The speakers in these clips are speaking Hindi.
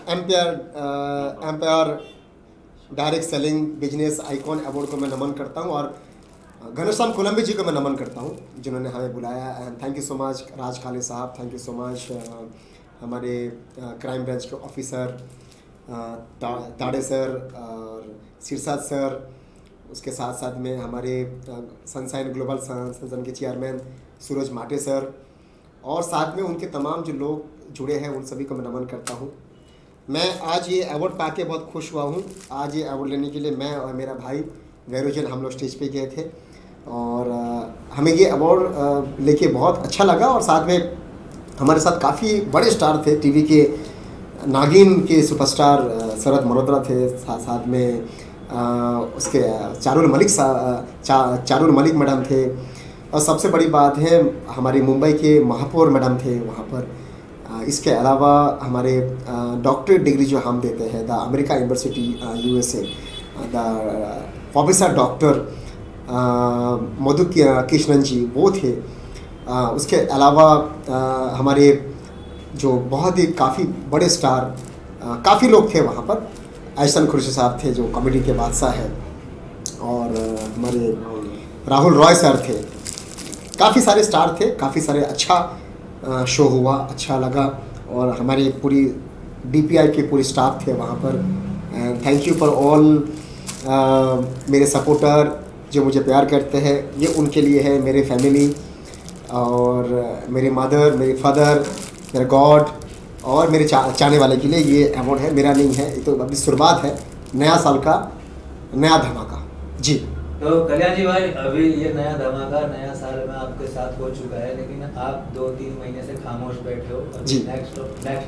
Empire direct selling business icon award को मैं नमन करता हूं, और घनश्याम कोलंबी जी को मैं नमन करता हूं जिन्होंने हमें बुलाया। And thank you so much Raj Kale साहब, थैंक यू सो मच हमारे क्राइम ब्रांच के ऑफिसर ताड़े सर और सिरसाद सर, उसके साथ साथ में हमारे सनशाइन ग्लोबल संगठन के चेयरमैन सूरज माटे सर, और साथ में उनके तमाम जो लोग जुड़े हैं उन सभी को मैं नमन करता हूं। मैं आज ये अवार्ड पाके बहुत खुश हुआ हूं। आज ये अवार्ड लेने के लिए मैं और मेरा भाई वैरोजन हम लोग स्टेज पे गए थे, और हमें ये अवार्ड लेके बहुत अच्छा लगा। और साथ में हमारे साथ काफ़ी बड़े स्टार थे, टीवी के नागिन के सुपरस्टार शरद मल्होत्रा थे, साथ में उसके चारुल मलिक मैडम थे, और सबसे बड़ी बात है हमारी मुंबई के महापौर मैडम थे वहाँ पर। इसके अलावा हमारे डॉक्टरेट डिग्री जो हम देते हैं the America university USA, the professor doctor Madhu Krishnan ji वो थे। उसके अलावा हमारे जो बहुत ही काफ़ी बड़े स्टार काफ़ी लोग थे वहाँ पर। ऐसन खुर्शी साहब थे जो कॉमेडी के बादशाह हैं, और हमारे राहुल रॉय सर थे। काफ़ी सारे स्टार थे, काफ़ी सारे अच्छा शो हुआ, अच्छा लगा। और हमारी पूरी DPI के पूरी स्टाफ थे वहाँ पर। And thank you for all मेरे सपोर्टर जो मुझे प्यार करते हैं, ये उनके लिए है, मेरे फैमिली और मेरे मदर, मेरे फादर, मेरे गॉड और मेरे चाहने वाले के लिए ये अवार्ड है। मेरा नहीं है, ये तो अभी शुरुआत है नया साल का नया धमाका जी। तो कल्याण जी भाई, अभी ये नया धमाका नया साल में आपके साथ हो चुका है, लेकिन आप 2-3 महीने से खामोश बैठे हो जी। नेक्स्ट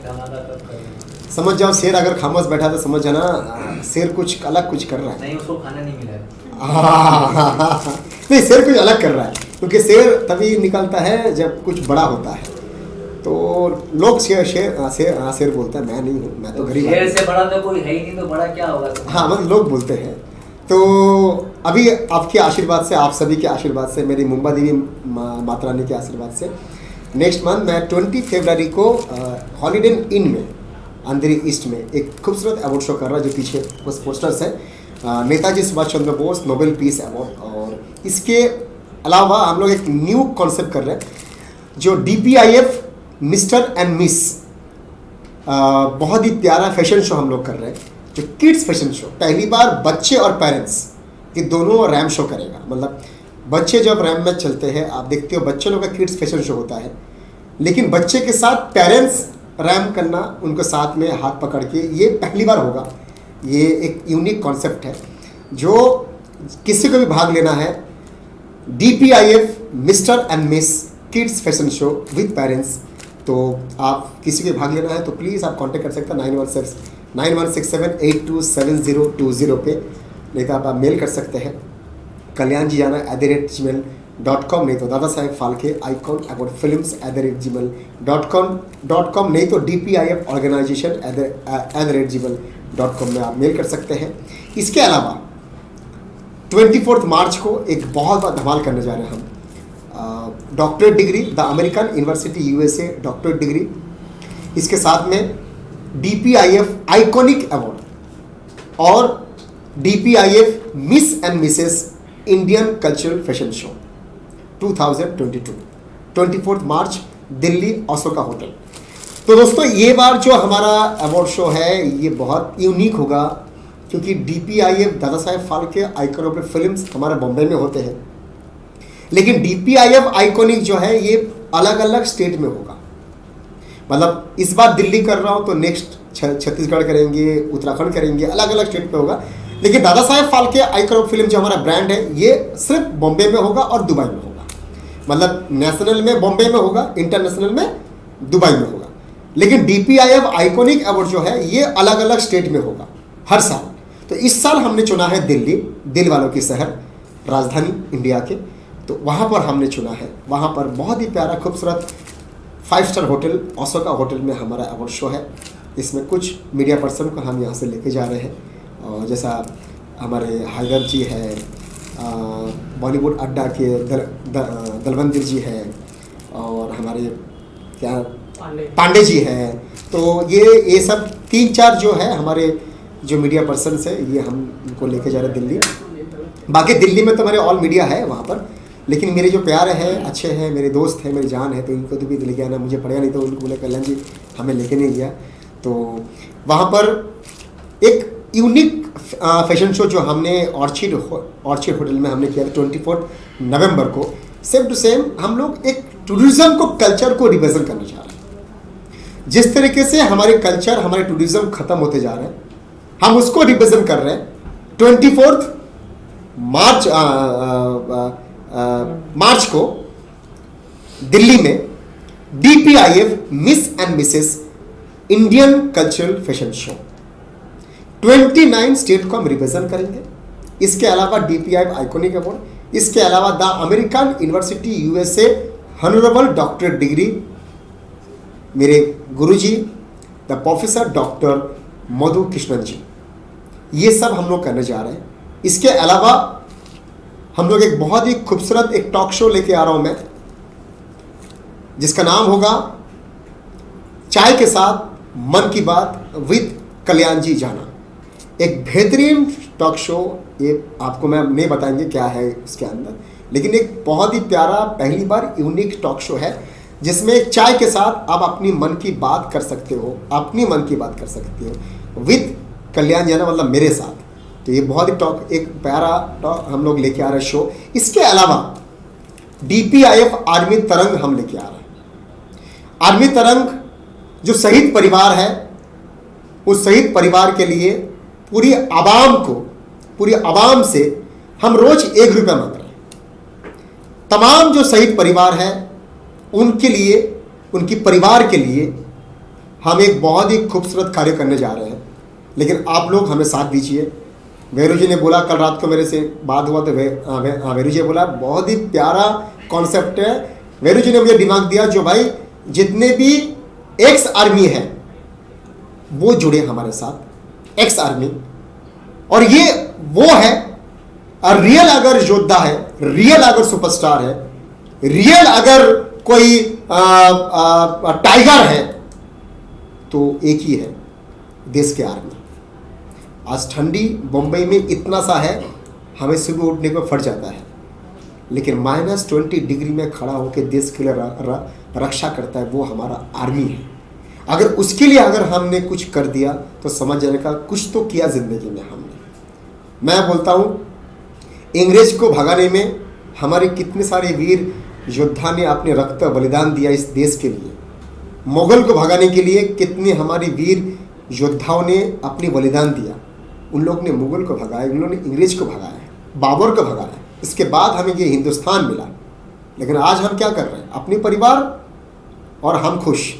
धमाका कब करेंगे? समझ जाओ, शेर अगर खामोश बैठा तो समझ जाना शेर कुछ अलग कुछ कर रहा है। नहीं, उसको खाना नहीं मिला है। नहीं, शेर कुछ अलग कर रहा है, क्योंकि शेर तभी निकलता है जब कुछ बड़ा होता है। तो लोग शेर बोलते हैं, मैं नहीं हूँ, मैं तो गरीब। शेर से बड़ा तो कोई है ही नहीं, तो बड़ा क्या होगा? हाँ, मतलब लोग बोलते हैं। तो अभी आपके आशीर्वाद से, आप सभी के आशीर्वाद से, मेरी मुंबा देवी माता रानी के आशीर्वाद से नेक्स्ट मंथ मैं 20 फरवरी को हॉलीडे इन में अंधेरी ईस्ट में एक खूबसूरत अवार्ड शो कर रहा है, जो पीछे उस पोस्टर्स है, Netaji Subhash Chandra Bose Nobel peace award. और इसके अलावा हम लोग एक न्यू कॉन्सेप्ट कर रहे हैं, जो DPIF मिस्टर एंड मिस, बहुत ही प्यारा फैशन शो हम लोग कर रहे हैं, जो किड्स फैशन शो। पहली बार बच्चे और पेरेंट्स ये दोनों रैम शो करेगा। मतलब बच्चे जब रैम में चलते हैं, आप देखते हो बच्चे लोग का किड्स फैशन शो होता है, लेकिन बच्चे के साथ पेरेंट्स रैम करना, उनको साथ में हाथ पकड़ के, ये पहली बार होगा। ये एक यूनिक कॉन्सेप्ट है, जो किसी को भी भाग लेना है, DPIF mister and miss kids fashion show with parents. तो आप किसी को भाग लेना है तो प्लीज़ आप कांटेक्ट कर सकते हैं 9167827020 पे, नहीं तो आप मेल कर सकते हैं kalyanjijana@gmail.com, नहीं तो Dada Saheb Phalke icon about films @gmail.com, नहीं तो DPIF organization@gmail.com में आप मेल कर सकते हैं। इसके अलावा 24 मार्च को एक बहुत बड़ा धमाल करने जा रहे हैं हम। Doctorate degree the American university USA doctorate degree, इसके साथ में DPIF आइकॉनिक अवार्ड और DPIF miss and Mrs Indian cultural fashion show 2022, 24 March Delhi Ashoka hotel. तो दोस्तों, ये बार जो हमारा अवार्ड शो है ये बहुत यूनिक होगा, क्योंकि DPIF दादा Saheb Phalke icon of films हमारे बॉम्बे में होते हैं, लेकिन DPIF आइकॉनिक जो है ये अलग अलग स्टेट में होगा। मतलब इस बार दिल्ली कर रहा हूँ तो नेक्स्ट छत्तीसगढ़ करेंगे, उत्तराखंड करेंगे, अलग अलग स्टेट पे होगा। लेकिन दादा Saheb Phalke icon of film जो हमारा ब्रांड है, ये सिर्फ बॉम्बे में होगा और दुबई में होगा। मतलब नेशनल में बॉम्बे में होगा, इंटरनेशनल में दुबई में होगा। लेकिन DPIF आइकॉनिक अवार्ड जो है ये अलग अलग स्टेट में होगा हर साल। तो इस साल हमने चुना है दिल्ली, दिल वालों की शहर, राजधानी इंडिया के। तो वहाँ पर हमने चुना है, वहाँ पर बहुत ही प्यारा खूबसूरत 5 स्टार होटल अशोका होटल में हमारा अवार्ड शो है। इसमें कुछ मीडिया पर्सन को हम यहाँ से लेके जा रहे हैं, और जैसा हमारे हैदर जी है, बॉलीवुड अड्डा के दलवंदिर जी है, और हमारे क्या पांडे जी हैं। तो ये सब 3-4 जो है हमारे जो मीडिया पर्सनस है ये हम इनको लेके जा रहे हैं दिल्ली। बाकी दिल्ली में तो हमारे ऑल मीडिया है वहाँ पर, लेकिन मेरे जो प्यारे हैं, अच्छे हैं, मेरे दोस्त हैं, मेरी जान है, तो इनको तो भी लेके आना मुझे पड़ेगा, नहीं तो उनको बोले कल्याण जी हमें लेके नहीं गया। तो वहाँ पर एक यूनिक फैशन शो जो हमने ऑर्चिड होटल में हमने किया था 24 नवंबर को, सेम टू सेम हम लोग एक टूरिज्म को, कल्चर को रिप्रेजेंट करना चाह रहे हैं। जिस तरीके से हमारे कल्चर, हमारे टूरिज्म खत्म होते जा रहे हैं, हम उसको रिप्रेजेंट कर रहे हैं। 24 मार्च को दिल्ली में DPIF miss and Mrs Indian cultural fashion show 29 state को हम रिप्रेजेंट करेंगे। इसके अलावा DPIF आइकॉनिक अवार्ड, इसके अलावा the American university USA honourable doctorate degree मेरे गुरुजी the professor doctor Madhu Krishnan जी, ये सब हम लोग करने जा रहे हैं। इसके अलावा हम लोग एक बहुत ही खूबसूरत एक टॉक शो लेके आ रहा हूं मैं, जिसका नाम होगा चाय के साथ मन की बात विद कल्याण जी जाना। एक बेहतरीन टॉक शो, ये आपको मैं नहीं बताएंगे क्या है उसके अंदर, लेकिन एक बहुत ही प्यारा, पहली बार यूनिक टॉक शो है जिसमें चाय के साथ आप अपनी मन की बात कर सकते हो, अपनी मन की बात कर सकते हो विद कल्याण जाना, मतलब मेरे साथ। तो ये बहुत ही टॉक, एक प्यारा टॉक हम लोग लेके आ रहे हैं शो। इसके अलावा DPIF आर्मी तरंग हम लेके आ रहे हैं। आर्मी तरंग जो शहीद परिवार है, उस शहीद परिवार के लिए पूरी आवाम से हम रोज 1 रुपया मांग रहे हैं। तमाम जो शहीद परिवार है उनके लिए, उनकी परिवार के लिए हम एक बहुत ही खूबसूरत कार्य करने जा रहे हैं, लेकिन आप लोग हमें साथ दीजिए। वेरू जी ने बोला, कल रात को मेरे से बात हुआ तो वेरू जी बोला बहुत ही प्यारा कॉन्सेप्ट है। वेरू जी ने मुझे दिमाग दिया, जो भाई जितने भी एक्स आर्मी है वो जुड़े हमारे साथ, एक्स आर्मी, और ये वो है रियल अगर योद्धा है, रियल अगर सुपरस्टार है, रियल अगर कोई टाइगर है तो एक ही है, देश के आर्मी। आज ठंडी बम्बई में इतना सा है, हमें सुबह उठने को फट जाता है, लेकिन -20 डिग्री में खड़ा होकर देश के लिए रक्षा करता है, वो हमारा आर्मी है। अगर उसके लिए अगर हमने कुछ कर दिया तो समझ जाने का कुछ तो किया जिंदगी में हमने। मैं बोलता हूँ, अंग्रेज को भगाने में हमारे कितने सारे वीर योद्धा ने अपने रक्त बलिदान दिया इस देश के लिए। मुगल को भगाने के लिए कितने हमारे वीर योद्धाओं ने अपनी बलिदान दिया। उन लोग ने मुगल को भगाया, उन लोगों ने अंग्रेज को भगाया, बाबर को भगाया, इसके बाद हमें ये हिंदुस्तान मिला। लेकिन आज हम क्या कर रहे हैं, अपने परिवार और हम खुश,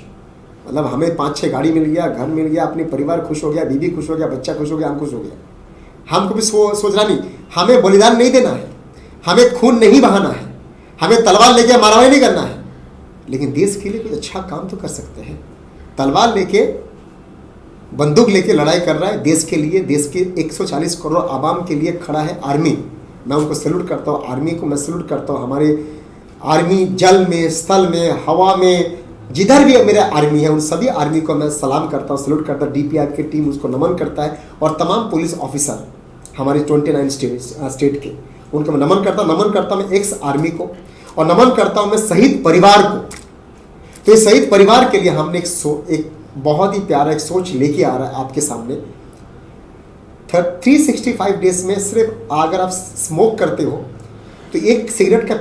मतलब हमें 5-6 गाड़ी मिल गया, घर मिल गया, अपने परिवार खुश हो गया, बीवी खुश हो गया, बच्चा खुश हो गया, हम खुश हो गया। हमको भी सोचना नहीं, हमें बलिदान नहीं देना है, हमें खून नहीं बहाना है, हमें तलवार लेके मारामारी नहीं करना है, लेकिन देश के लिए कुछ अच्छा काम तो कर सकते हैं। तलवार लेके, बंदूक लेके लड़ाई कर रहा है देश के लिए, देश के 140 करोड़ आवाम के लिए खड़ा है आर्मी। मैं उनको सैल्यूट करता हूँ, आर्मी को मैं सैल्यूट करता हूँ। हमारे आर्मी जल में, स्थल में, हवा में, जिधर भी मेरा आर्मी है, उन सभी आर्मी को मैं सलाम करता हूँ, सैल्यूट करता हूँ। DPIF की टीम उसको नमन करता है, और तमाम पुलिस ऑफिसर हमारे 29 स्टेट के, उनको मैं नमन करता हूँ मैं एक्स आर्मी को, और नमन करता हूँ मैं शहीद परिवार को। तो इस शहीद परिवार के लिए हमने एक बहुत ही प्यारा एक सोच लेके आ रहा है आपके सामने। 365 डेज में सिर्फ अगर आप स्मोक करते हो तो एक सिगरेट का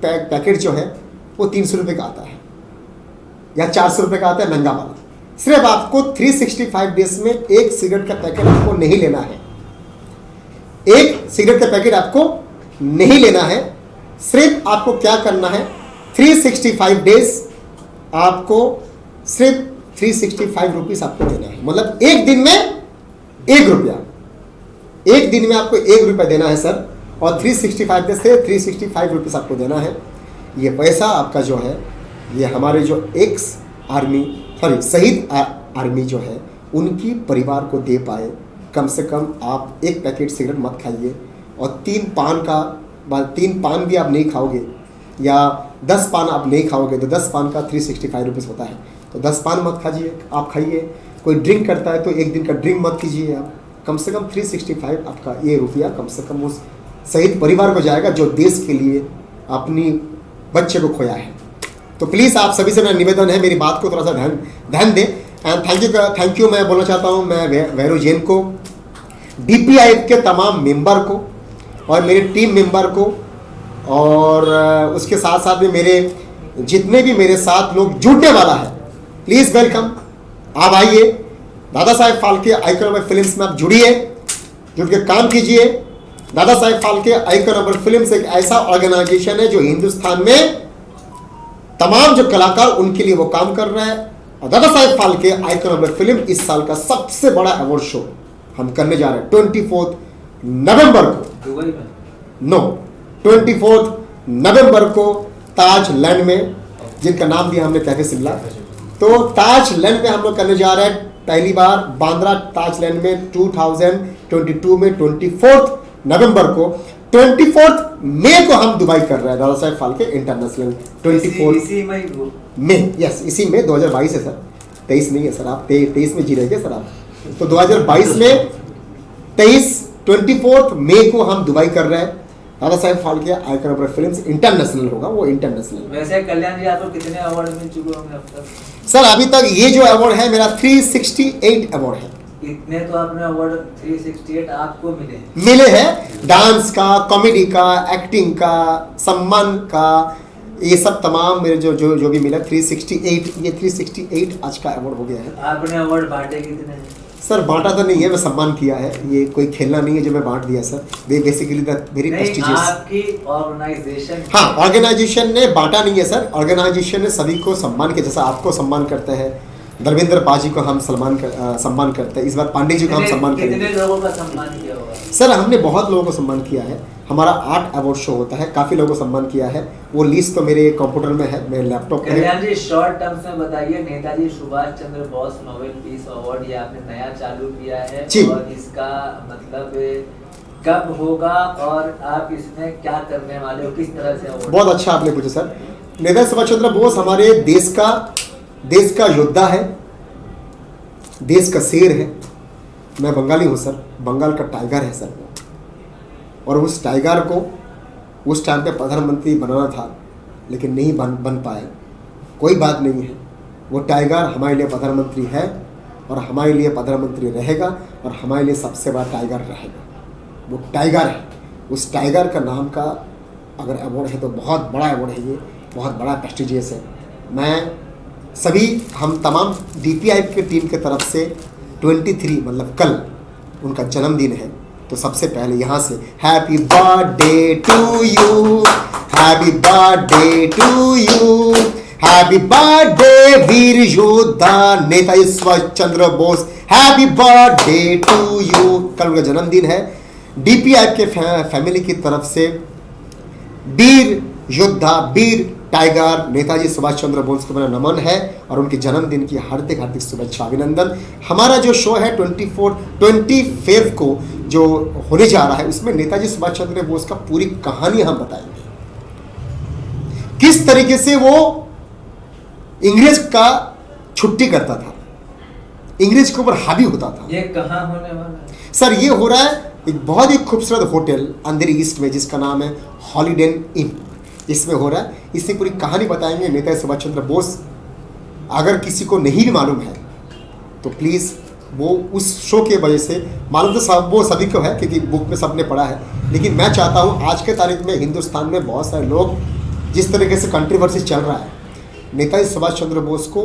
पैकेट जो है वो 300 रुपये का आता है या 400 रुपये का आता है, महंगा वाला। सिर्फ आपको 365 डेज में एक सिगरेट का पैकेट आपको नहीं लेना है, एक सिगरेट का पैकेट आपको नहीं लेना है। सिर्फ आपको क्या करना है, 365 डेज आपको सिर्फ 365 रुपीज़ आपको देना है, मतलब एक दिन में 1 रुपया, एक दिन में आपको 1 रुपया देना है सर, और 365 डेज से 365 रुपीज़ आपको देना है। ये पैसा आपका जो है, ये हमारे जो एक्स आर्मी, सॉरी शहीद आर्मी जो है, उनकी परिवार को दे पाए। कम से कम आप एक पैकेट सिगरेट मत खाइए, और 3 पान भी आप नहीं खाओगे, या 10 पान आप नहीं खाओगे, तो 10 पान का 365 रुपीज़ होता है, तो 10 पान मत खाइए, आप खाइए। कोई ड्रिंक करता है तो एक दिन का ड्रिंक मत कीजिए आप, कम से कम 365 आपका ये रुपया कम से कम उस शहीद परिवार को जाएगा जो देश के लिए अपनी बच्चे को खोया है। तो प्लीज़ आप सभी से मेरा निवेदन है, मेरी बात को थोड़ा सा ध्यान दें। एंड थैंक यू मैं बोलना चाहता हूँ मैं वैरू जैन को, DPIF के तमाम मेंबर को और मेरे टीम मेंबर को, और उसके साथ साथ में मेरे जितने भी मेरे साथ लोग जुड़ने वाला है, प्लीज़ वेलकम। आप आइए, दादा Saheb Phalke icon number films में आप जुड़िए, जुड़ के काम कीजिए। दादा Saheb Phalke icon number films एक ऐसा ऑर्गेनाइजेशन है जो हिंदुस्तान में तमाम जो कलाकार उनके लिए वो काम कर रहा है। और दादा Saheb Phalke icon number film इस साल का सबसे बड़ा अवार्ड शो हम करने जा रहे हैं 24 नवंबर को दुबई में। नो 24 नवंबर को ताज लैंड में, जिनका नाम दिया हमने कैफे शिमला। तो ताज लैंड में हम लोग करने जा रहे हैं पहली बार बांद्रा ताज लैंड में 2022 में 24 नवंबर को। 24 मई को हम दुबई कर रहे हैं दादा साहेब फाल्के इंटरनेशनल 24 इसी मई को मई, यस इसी में 2022 है सर, 23 नहीं है सर, आप 23 में जी रहे हैं सर आप। तो 2022 में 24 मई को हम दुबई कर रहे हैं। Dada Saheb Phalke icon number films international होगा, वो इंटरनेशनल। वैसे कल्याण जी आपको कितने अवार्ड मिल चुके होंगे अब तक? सर अभी तक ये जो अवार्ड है मेरा 368 अवार्ड है। इतने तो आपने अवार्ड 368 आपको मिले मिले हैं, डांस का, कॉमेडी का, एक्टिंग का, सम्मान का, ये सब तमाम मेरे जो भी मिला 368, ये 368 आज का अवार्ड हो गया है। आपने अवार्ड बांटे कितने हैं? सर बांटा तो नहीं है, मैं सम्मान किया है, ये कोई खेलना नहीं है जो मैं बांट दिया sir. Basically the very prestigious. आपकी ऑर्गेनाइजेशन, हाँ ऑर्गेनाइजेशन ने बांटा नहीं है सर, ऑर्गेनाइजेशन ने सभी को सम्मान किया। जैसा आपको सम्मान करते हैं, धर्मेंद्र पाजी को हम सम्मान करते हैं, इस बार पांडे जी को हम सम्मान करेंगे। कितने लोगों का सम्मान किया होगा? सर हमने बहुत लोगों को सम्मान किया है, हमारा 8 अवार्ड शो होता है, काफ़ी लोगों को सम्मान किया है। वो लिस्ट तो मेरे कंप्यूटर में है, मेरे लैपटॉप में है। कल्याण जी शॉर्ट टर्म्स में बताइए, Netaji Subhash Chandra Bose Nobel peace award ये आपने नया चालू किया है जी। और इसका मतलब कब होगा और आप इसमें क्या करने वाले हो, किस तरह से अवार्ड? बहुत अच्छा आपने पूछा सर। नेताजी सुभाष चंद्र बोस हमारे देश का योद्धा है, देश का शेर है। मैं बंगाली हूँ सर, बंगाल का टाइगर है सर। और उस टाइगर को उस टाइम पे प्रधानमंत्री बनाना था लेकिन नहीं बन पाए, कोई बात नहीं है। वो टाइगर हमारे लिए प्रधानमंत्री है और हमारे लिए प्रधानमंत्री रहेगा और हमारे लिए सबसे बड़ा टाइगर रहेगा। वो टाइगर है, उस टाइगर का नाम का अगर अवार्ड है तो बहुत बड़ा अवार्ड है, ये बहुत बड़ा प्रेस्टिजियस है। मैं सभी हम तमाम DPIF की टीम की तरफ से 23 मतलब कल उनका जन्मदिन है, तो सबसे पहले यहाँ से happy birthday to you, happy birthday to you, happy birthday वीर योद्धा Netaji Subhash Chandra Bose, happy birthday to you. कल उनका जन्मदिन है। DPIF के फैमिली की तरफ से वीर योद्धा, वीर टाइगर नेताजी सुभाष चंद्र बोस को मेरा नमन है और उनके जन्मदिन की हार्दिक हार्दिक शुभेच्छा, अभिनंदन। हमारा जो शो है 25 को जो होने जा रहा है उसमें नेताजी सुभाष चंद्र बोस का पूरी कहानी हम बताएंगे, किस तरीके से वो इंग्रेज का छुट्टी करता था, इंग्रेज के ऊपर हावी होता था। ये कहाँ होने वाला है? सर ये हो रहा है एक बहुत ही खूबसूरत होटल अंधेरी ईस्ट में जिसका नाम है हॉलीडे इन, इसमें हो रहा है। इससे पूरी कहानी बताएंगे नेताजी सुभाष चंद्र बोस। अगर किसी को नहीं भी मालूम है तो प्लीज़ वो उस शो के वजह से मालूम तो सब वो सभी को है क्योंकि बुक में सबने पढ़ा है, लेकिन मैं चाहता हूँ आज के तारीख में हिंदुस्तान में बहुत सारे लोग जिस तरीके से कंट्रोवर्सी चल रहा है, नेताजी सुभाष चंद्र बोस को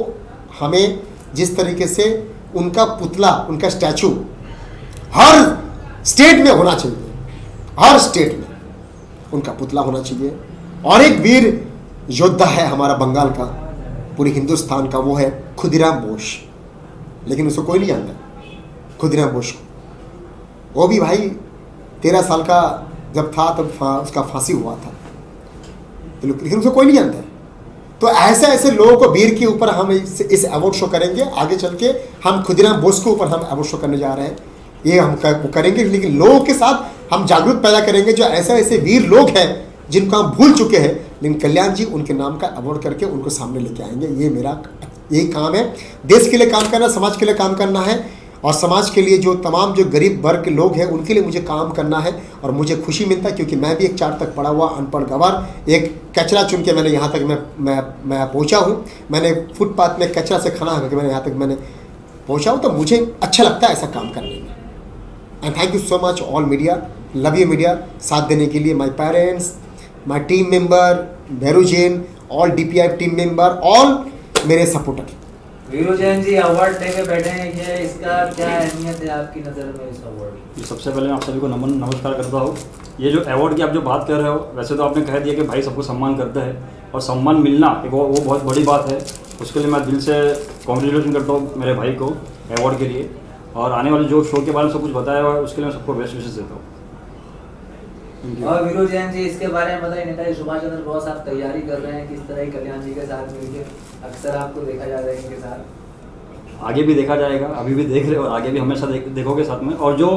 हमें जिस तरीके से उनका पुतला, उनका स्टैचू हर स्टेट में होना चाहिए, हर स्टेट में उनका पुतला होना चाहिए। और एक वीर योद्धा है हमारा बंगाल का, पूरे हिंदुस्तान का, वो है खुदीराम बोस, लेकिन उसको कोई नहीं जानता खुदीराम बोस को। वो भी भाई 13 साल का जब था तब उसका फांसी हुआ था, लेकिन उसको कोई नहीं जानता है। तो ऐसे ऐसे लोगों को वीर के ऊपर हम इस अवार्ड शो करेंगे। आगे चल के हम खुदीराम बोस के ऊपर हम अवार्ड शो करने जा रहे हैं, ये हम करेंगे, लेकिन लोगों के साथ हम जागरूक पैदा करेंगे जो ऐसे ऐसे वीर लोग हैं जिनको हम भूल चुके हैं, लेकिन कल्याण जी उनके नाम का अवार्ड करके उनको सामने लेके आएंगे। ये मेरा यही काम है, देश के लिए काम करना, समाज के लिए काम करना है, और समाज के लिए जो तमाम जो गरीब वर्ग के लोग हैं उनके लिए मुझे काम करना है। और मुझे खुशी मिलता है क्योंकि मैं भी एक 4 तक पढ़ा हुआ अनपढ़ गंवार, एक कचरा चुन के मैंने यहाँ तक मैं पहुँचा हूँ। मैंने फुटपाथ में कचरा से खाना खा के मैंने यहाँ तक मैंने पहुँचा हूँ, तो मुझे अच्छा लगता है ऐसा काम करने में। And thank you so much all media, love you media, साथ देने के लिए। My parents, my team member, Bheru Jain, all DPI team member, all मेरे सपोर्टर। वीरू जैन जी अवार्ड लेके बैठे हैं, ये इसका क्या अहमियत है आपकी नज़र में इस अवार्ड की? सबसे पहले मैं आप सभी को नमस्कार करता हूँ। ये जो अवार्ड की आप जो बात कर रहे हो, वैसे तो आपने कह दिया कि भाई सबको सम्मान करता है, और सम्मान मिलना एक वो बहुत बड़ी बात है। उसके लिए मैं दिल से कॉन्ग्रेचुलेशन करता हूँ मेरे भाई को अवार्ड के लिए, और आने वाले जो शो के बारे में सब कुछ बताया हुआ है उसके लिए मैं सबको बेस्ट विशेष देता हूँ। और वीरू जैन जी इसके बारे में बताइए, नेताजी सुभाष चंद्र बोस आप तैयारी कर रहे हैं किस तरह, कल्याण जी के साथ मिलकर अक्सर आपको देखा जा रहा है इनके साथ? आगे भी देखा जाएगा, अभी भी देख रहे हो और आगे भी हमेशा देखोगे साथ में। और जो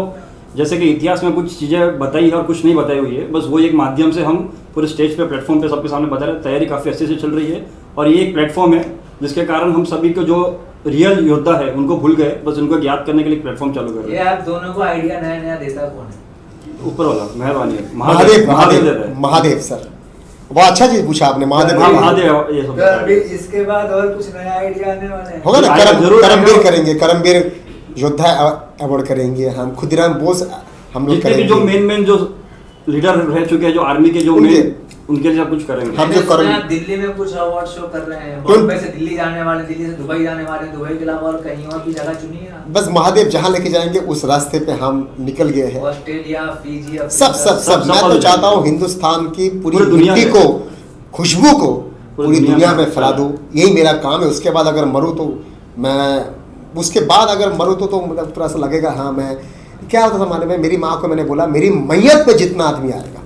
जैसे कि इतिहास में कुछ चीज़ें बताई है और कुछ नहीं बताई हुई है, बस वो एक माध्यम से हम पूरे स्टेज पे प्लेटफॉर्म पे सबके सामने बता रहे हैं। तैयारी काफ़ी अच्छे से चल रही है, और ये एक प्लेटफॉर्म है जिसके कारण हम सभी को जो रियल योद्धा है उनको भूल गए, बस उनको याद करने के लिए प्लेटफॉर्म चालू कर रहे ये आप दोनों को आइडिया नया देता कौन है? ऊपर वाला मेहरबानी है, महादेव देता है। महादेव सर, वो अच्छा चीज पूछा आपने, महादेव। महादेव ये सब तो अभी इसके बाद और कुछ नया आइडिया आने वाले हैं? होगा ना, जरूर करमवीर करेंगे, करमवीर योद्धा अवार्ड करेंगे हम, खुदीराम बोस हम लोग जितने भी करेंगे। जो मेन जो लीडर रह चुके हैं जो आर्मी के जो मेन, उनके लिए कुछ करेंगे। हम जो मैंने आप दिल्ली में कुछ अवार्ड शो कर रहे हैं, बॉम्बे से दिल्ली जाने वाले, दिल्ली से दुबई जाने वाले, दुबई के अलावा और कहीं और भी जगह चुनी है आप? बस महादेव जहाँ लेके जाएंगे उस रास्ते पे हम निकल गए हैं। ऑस्ट्रेलिया, फिजी, सब मैं तो चाहता हूँ हिंदुस्तान की पूरी दुनिया मिट्टी में, को, खुशबू को पूरी दुनिया में फैला फैला दूँ, यही मेरा काम है। उसके बाद अगर मरूँ तो मैं, उसके बाद अगर मरूँ तो मतलब थोड़ा सा लगेगा, हाँ मैं क्या होता था माने में, मेरी माँ को मैंने बोला मेरी मैयत पे जितना आदमी आएगा,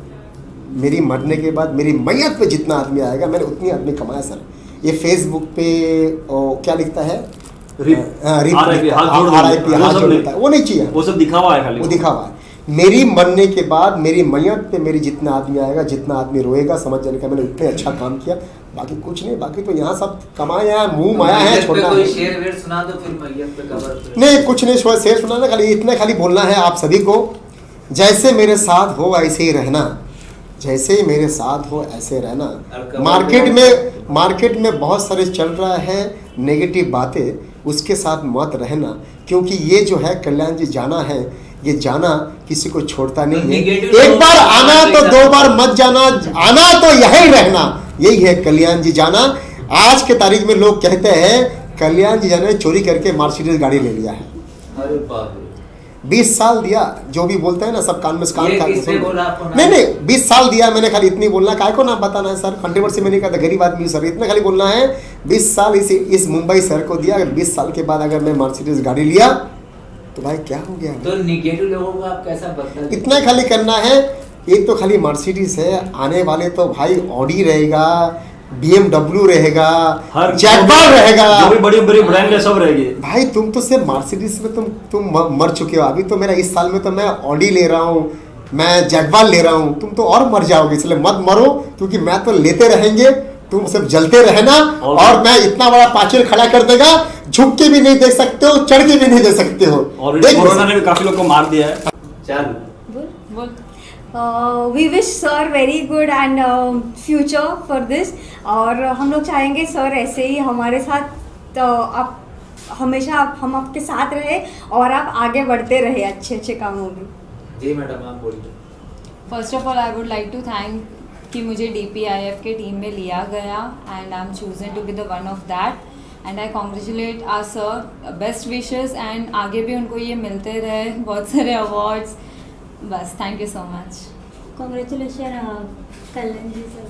मेरी मरने के बाद मेरी मैयत पे जितना आदमी आएगा मैंने उतनी आदमी कमाया सर। ये फेसबुक पे क्या लिखता है, RIP, RIP, हाथ जोड़ता है, वो नहीं चाहिए, वो सब दिखावा है खाली, वो दिखावा है। मेरी मरने के बाद मेरी मैयत पे मेरी जितना आदमी आएगा, जितना आदमी रोएगा, समझ जाने का मैंने उतने अच्छा काम किया, बाकी कुछ नहीं। बाकी तो यहाँ सब कमाया है, मुंह माया है, छोड़ना है। शेर वेर सुना दो फिर मैयत पे कवर पे। नहीं कुछ नहीं, शेर सुनाना, खाली इतना खाली बोलना है आप सभी को, जैसे मेरे साथ हो ऐसे ही रहना, जैसे ही मेरे साथ हो ऐसे रहना। मार्केट में बहुत सारे चल रहा है नेगेटिव बातें, उसके साथ मत रहना, क्योंकि ये जो है कल्याण जी जाना है, ये जाना किसी को छोड़ता नहीं है। एक बार आना तो 2 बार मत जाना, आना तो यही रहना, यही है कल्याण जी जाना। आज के तारीख में लोग कहते हैं कल्याण जी जाना ने चोरी करके मर्सिडीज गाड़ी ले लिया है। अरे बाप रे, 20 साल दिया, जो भी बोलते हैं ना सब कान में कान ये खा के किसने सुनो। बोला आपको? नहीं 20 साल दिया मैंने, खाली इतनी बोलना, काय को नाम बताना है सर, कंट्रोवर्सी में नहीं कहता, गरीब आदमी हूं सर, इतना खाली बोलना है। 20 साल इस मुंबई शहर को दिया, अगर 20 साल के बाद अगर मैं मर्सिडीज गाड़ी लिया तो भाई क्या हो गया? तो निगेटिव लोगों को आप कैसा बदला? इतना खाली करना है। एक तो खाली मर्सिडीज है, आने वाले तो भाई ऑडी रहेगा, BMW रहेगा, हर जैगवार रहेगा, जो भी बड़ी बड़ी ब्रांड है सब रहेगी। भाई तुम तो सिर्फ मर्सिडीज में तुम मर चुके हो। अभी तो मेरा इस साल में तो मैं ऑडी ले रहा हूँ, मैं जैगवार ले रहा हूँ, तुम तो और मर जाओगे, इसलिए मत मरो, क्योंकि मैं तो लेते रहेंगे, तुम सब जलते रहना। और मैं इतना बड़ा पाचिल खड़ा कर देगा, झुक के भी नहीं देख सकते हो, चढ़ के भी नहीं दे सकते हो। और कोरोना ने भी काफी लोग को मार दिया है। चल we wish sir very good and future for this, और हम लोग चाहेंगे सर ऐसे ही हमारे साथ, तो आप हमेशा हम आपके साथ रहे और आप आगे बढ़ते रहे अच्छे अच्छे कामों में। जी मैडम आप बोलिए। First of all I would like to thank कि मुझे DPIF के टीम में लिया गया, and I am chosen to be the one of that, and I congratulate our sir, best wishes, and आगे भी उनको ये मिलते रहे बहुत सारे अवार्ड्स। बस thank you so much. Congratulation Kalyan ji sir.